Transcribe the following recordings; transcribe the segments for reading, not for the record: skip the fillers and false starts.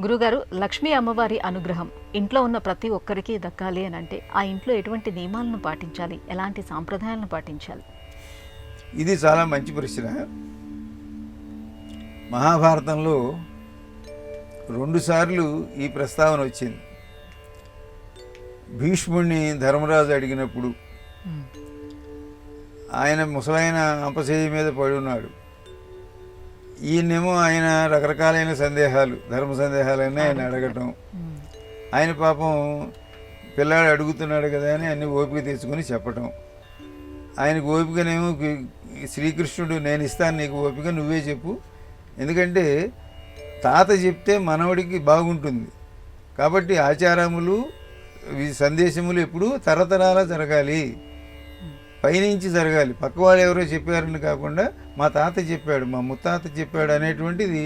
గురుగారు, లక్ష్మీ అమ్మవారి అనుగ్రహం ఇంట్లో ఉన్న ప్రతి ఒక్కరికి దక్కాలి అని అంటే ఆ ఇంట్లో ఎటువంటి నియమాలను పాటించాలి, ఎలాంటి సాంప్రదాయాలను పాటించాలి? ఇది చాలా మంచి ప్రశ్న. మహాభారతంలో 2 సార్లు ఈ ప్రస్తావన వచ్చింది. భీష్ముడిని ధర్మరాజు అడిగినప్పుడు ఆయన ముసలైన అంపశయ్య మీద పడి ఉన్నాడు. ఈయనేమో ఆయన రకరకాలైన సందేహాలు, ధర్మ సందేహాలన్నీ ఆయన అడగటం. ఆయన పాపం పిల్లాడు అడుగుతున్నాడు కదా అని అన్ని ఓపిక తెచ్చుకొని చెప్పటం. ఆయనకు ఓపికనేమో శ్రీకృష్ణుడు, నేను ఇస్తాను నీకు ఓపిక, నువ్వే చెప్పు, ఎందుకంటే తాత చెప్తే మనవడికి బాగుంటుంది కాబట్టి ఆచారములు సందేశములు ఎప్పుడు తరతరాల జరగాలి, పైనుంచి జరగాలి, పక్కవాళ్ళు ఎవరో చెప్పారని కాకుండా మా తాత చెప్పాడు, మా ముత్తాత చెప్పాడు అనేటువంటిది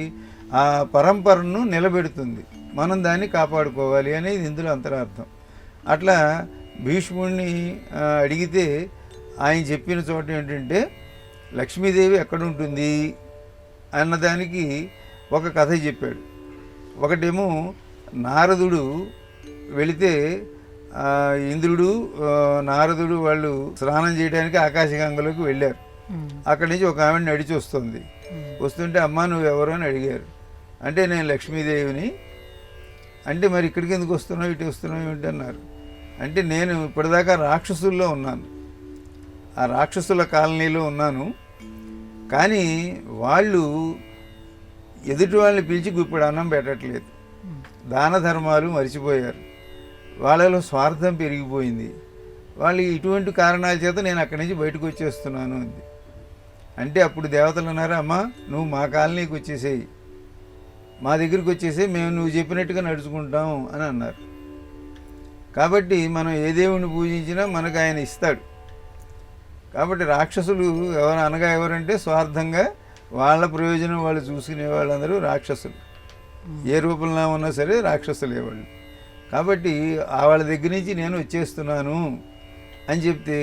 ఆ పరంపరను నిలబెడుతుంది. మనం దాన్ని కాపాడుకోవాలి అనేది ఇందులో అంతరార్థం. అట్లా భీష్ముడిని అడిగితే ఆయన చెప్పిన చోట ఏంటంటే లక్ష్మీదేవి ఎక్కడుంటుంది అన్నదానికి ఒక కథ చెప్పాడు. ఒకటేమో నారదుడు వెళితే ఇంద్రుడు నారదుడు వాళ్ళు స్నానం చేయడానికి ఆకాశగంగలోకి వెళ్ళారు. అక్కడి నుంచి ఒక ఆవిడ నడిచి వస్తుంది. వస్తుంటే అమ్మ నువ్వు ఎవరు అని అడిగారు. అంటే నేను లక్ష్మీదేవిని. అంటే మరి ఇక్కడికి ఎందుకు వస్తున్నావు, ఇటు వస్తున్నావు ఏమిటి అన్నారు. అంటే నేను ఇప్పటిదాకా రాక్షసుల్లో ఉన్నాను, ఆ రాక్షసుల కాలనీలో ఉన్నాను, కానీ వాళ్ళు ఎదుటి వాళ్ళని పిలిచి ఇప్పుడు అన్నం పెట్టట్లేదు, దాన ధర్మాలు మర్చిపోయారు, వాళ్ళలో స్వార్థం పెరిగిపోయింది, వాళ్ళు ఇటువంటి కారణాల చేత నేను అక్కడి నుంచి బయటకు వచ్చేస్తున్నాను అంది. అంటే అప్పుడు దేవతలు అన్నారు, అమ్మా నువ్వు మా కాలనీకి వచ్చేసేయి, మా దగ్గరికి వచ్చేసేయి, మేము నువ్వు చెప్పినట్టుగా నడుచుకుంటాం అని అన్నారు. కాబట్టి మనం ఏ దేవుణ్ణి పూజించినా మనకు ఆయన ఇస్తాడు. కాబట్టి రాక్షసులు అనగా ఎవరంటే స్వార్థంగా వాళ్ళ ప్రయోజనం వాళ్ళు చూసుకునే వాళ్ళందరూ రాక్షసులు, ఏ రూపంలో ఉన్నా సరే రాక్షసులే వాళ్ళు. కాబట్టి వాళ్ళ దగ్గర నుంచి నేను వచ్చేస్తున్నాను అని చెప్తే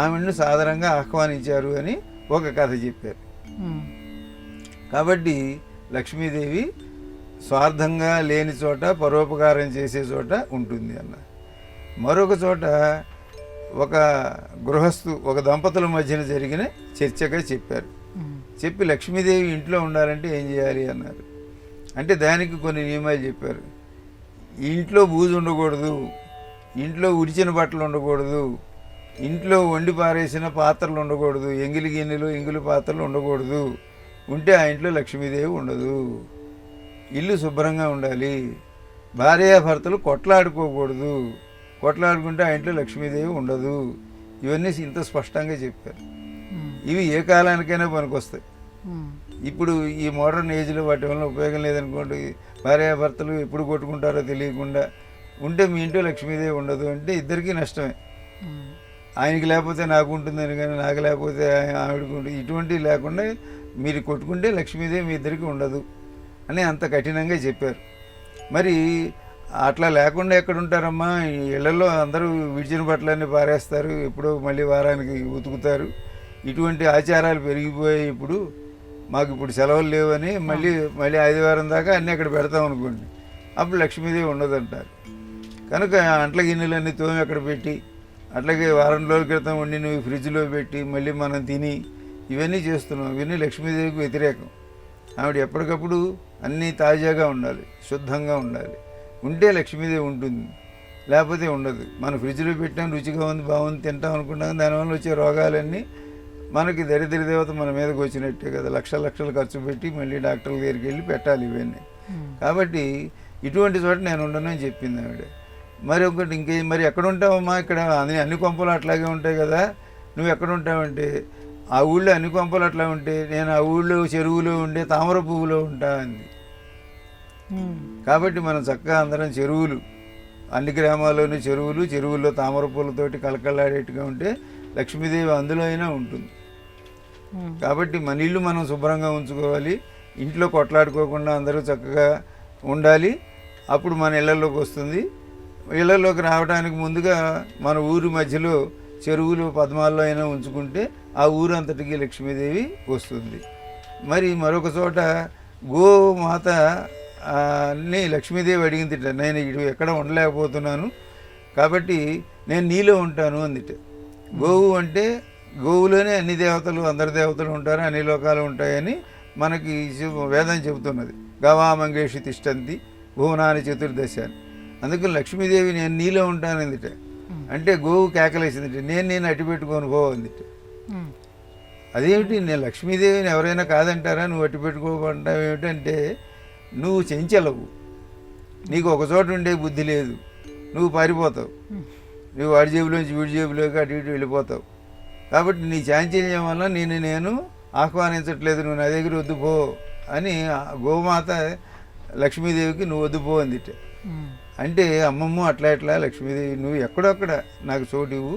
ఆమెను సాధారణంగా ఆహ్వానించారు అని ఒక కథ చెప్పారు. కాబట్టి లక్ష్మీదేవి స్వార్థంగా లేని చోట, పరోపకారం చేసే చోట ఉంటుంది అన్న. మరొక చోట ఒక గృహస్థు, ఒక దంపతుల మధ్యన జరిగిన చర్చగా చెప్పారు. చెప్పి లక్ష్మీదేవి ఇంట్లో ఉండాలంటే ఏం చేయాలి అన్నారు. అంటే దానికి కొన్ని నియమాలు చెప్పారు. ఇంట్లో బూజు ఉండకూడదు, ఇంట్లో ఉడిచిన బట్టలు ఉండకూడదు, ఇంట్లో వండి పారేసిన పాత్రలు ఉండకూడదు, ఎంగిలి గిన్నెలు ఎంగిలి పాత్రలు ఉండకూడదు, ఉంటే ఆ ఇంట్లో లక్ష్మీదేవి ఉండదు, ఇల్లు శుభ్రంగా ఉండాలి, భార్యాభర్తలు కొట్లాడుకోకూడదు, కొట్లాడుకుంటే ఆ ఇంట్లో లక్ష్మీదేవి ఉండదు. ఇవన్నీ ఇంత స్పష్టంగా చెప్పారు. ఇవి ఏ కాలానికైనా పనికొస్తాయి. ఇప్పుడు ఈ మోడర్న్ ఏజ్లో వాటి వల్ల ఉపయోగం లేదనుకోండి, భార్యాభర్తలు ఎప్పుడు కొట్టుకుంటారో తెలియకుండా ఉంటే మీ ఇంట్లో లక్ష్మీదేవి ఉండదు అంటే ఇద్దరికీ నష్టమే. ఆయనకి లేకపోతే నాకు ఉంటుందని, కానీ నాకు లేకపోతే ఆవిడకి ఉంటుంది, ఇటువంటివి లేకుండా మీరు కొట్టుకుంటే లక్ష్మీదేవి మీ ఇద్దరికి ఉండదు అని అంత కఠినంగా చెప్పారు. మరి అట్లా లేకుండా ఎక్కడ ఉంటారమ్మా, ఇళ్లలో అందరూ విడిచిన బట్టలన్నీ పారేస్తారు, ఎప్పుడో మళ్ళీ వారానికి ఉతుకుతారు, ఇటువంటి ఆచారాలు పెరిగిపోయాయి. ఇప్పుడు మాకు ఇప్పుడు సెలవులు లేవని మళ్ళీ ఆదివారం దాకా అన్నీ అక్కడ పెడతాం అనుకోండి, అప్పుడు లక్ష్మీదేవి ఉండదంటారు. కనుక అంట్ల గిన్నెలన్నీ తోమి అక్కడ పెట్టి, అట్లాగే వారం రోజుల క్రితం వండి నువ్వు ఫ్రిడ్జ్లో పెట్టి మళ్ళీ మనం తిని ఇవన్నీ చేస్తున్నాం, ఇవన్నీ లక్ష్మీదేవికి వ్యతిరేకం. ఆవిడ ఎప్పటికప్పుడు అన్నీ తాజాగా ఉండాలి, శుద్ధంగా ఉండాలి, ఉంటే లక్ష్మీదేవి ఉంటుంది, లేకపోతే ఉండదు. మనం ఫ్రిడ్జ్లో పెట్టాం, రుచిగా ఉంది, బాగుంది, తింటాం అనుకుంటాం, దానివల్ల వచ్చే రోగాలన్నీ మనకి దరిద్ర దేవత మన మీదకి వచ్చినట్టే కదా. లక్షలు ఖర్చు పెట్టి మళ్ళీ డాక్టర్ల దగ్గరికి వెళ్ళి పెట్టాలి ఇవన్నీ. కాబట్టి ఇటువంటి చోట నేను ఉండను అని చెప్పింది ఆవిడ. మరి ఒకటి మరి ఎక్కడ ఉంటావమ్మా, ఇక్కడ అన్ని కొంపలు అట్లాగే ఉంటాయి కదా, నువ్వు ఎక్కడ ఉంటావంటే ఆ ఊళ్ళో అన్ని కొంపలు అట్లా ఉంటే నేను ఆ ఊళ్ళో చెరువులో ఉండే తామర పువ్వులో ఉంటా అంది. కాబట్టి మనం చక్కగా అందరం చెరువులు, అన్ని గ్రామాల్లోని చెరువుల్లో తామర పూలతోటి కళకళలాడేట్టుగా ఉంటే లక్ష్మీదేవి అందులో అయినా ఉంటుంది. కాబట్టి మన ఇల్లు మనం శుభ్రంగా ఉంచుకోవాలి, ఇంట్లో కొట్లాడుకోకుండా అందరూ చక్కగా ఉండాలి, అప్పుడు మన ఇళ్లలోకి వస్తుంది. ఇళ్లలోకి రావడానికి ముందుగా మన ఊరి మధ్యలో చెరువులు పద్మాల్లో అయినా ఉంచుకుంటే ఆ ఊరంతటికి లక్ష్మీదేవి వస్తుంది. మరి మరొక చోట గోమాత అని లక్ష్మీదేవి అడిగిందిట, నేను ఇటు ఎక్కడ ఉండలేకపోతున్నాను కాబట్టి నేను నీలో ఉంటాను అందిట. గోవు అంటే గోవులోనే అన్ని దేవతలు అందరి దేవతలు ఉంటారు, అన్ని లోకాలు ఉంటాయని మనకి వేదం చెబుతున్నది. గవామంగేషి తిష్టంతి భువనాని చతుర్దశ అని. అందుకని లక్ష్మీదేవి నేను నీలో ఉంటాను అందిట. అంటే గోవు కేకలేసిందిట, నేను అట్టి పెట్టుకొని పో అందిట. అదేమిటి, నేను లక్ష్మీదేవిని ఎవరైనా కాదంటారా, నువ్వు అట్టి పెట్టుకోమంటావు ఏమిటంటే, నువ్వు చెంచలవు, నీకు ఒక చోట ఉండే బుద్ధి లేదు, నువ్వు పారిపోతావు, నువ్వు వాడి జేబులోంచి వీడి జేబులోకి అటు ఇటు వెళ్ళిపోతావు. కాబట్టి నీ చాంచల్యం వల్ల నేను ఆహ్వానించట్లేదు, నువ్వు నా దగ్గర వద్దు పో అని గోమాత లక్ష్మీదేవికి నువ్వు వద్దు పో అందిట. అంటే అమ్మమ్మ అట్లా ఎట్లా లక్ష్మీదేవి నువ్వు ఎక్కడొక్కడ నాకు చోటు ఇవ్వు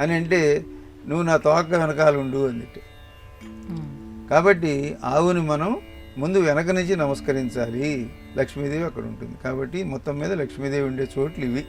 అని అంటే, నువ్వు నా తోక వెనకాల ఉండు అందిట. కాబట్టి ఆవుని మనం ముందు వెనక నుంచి నమస్కరించాలి, లక్ష్మీదేవి అక్కడ ఉంటుంది. కాబట్టి మొత్తం మీద లక్ష్మీదేవి ఉండే చోట్లు ఇవి.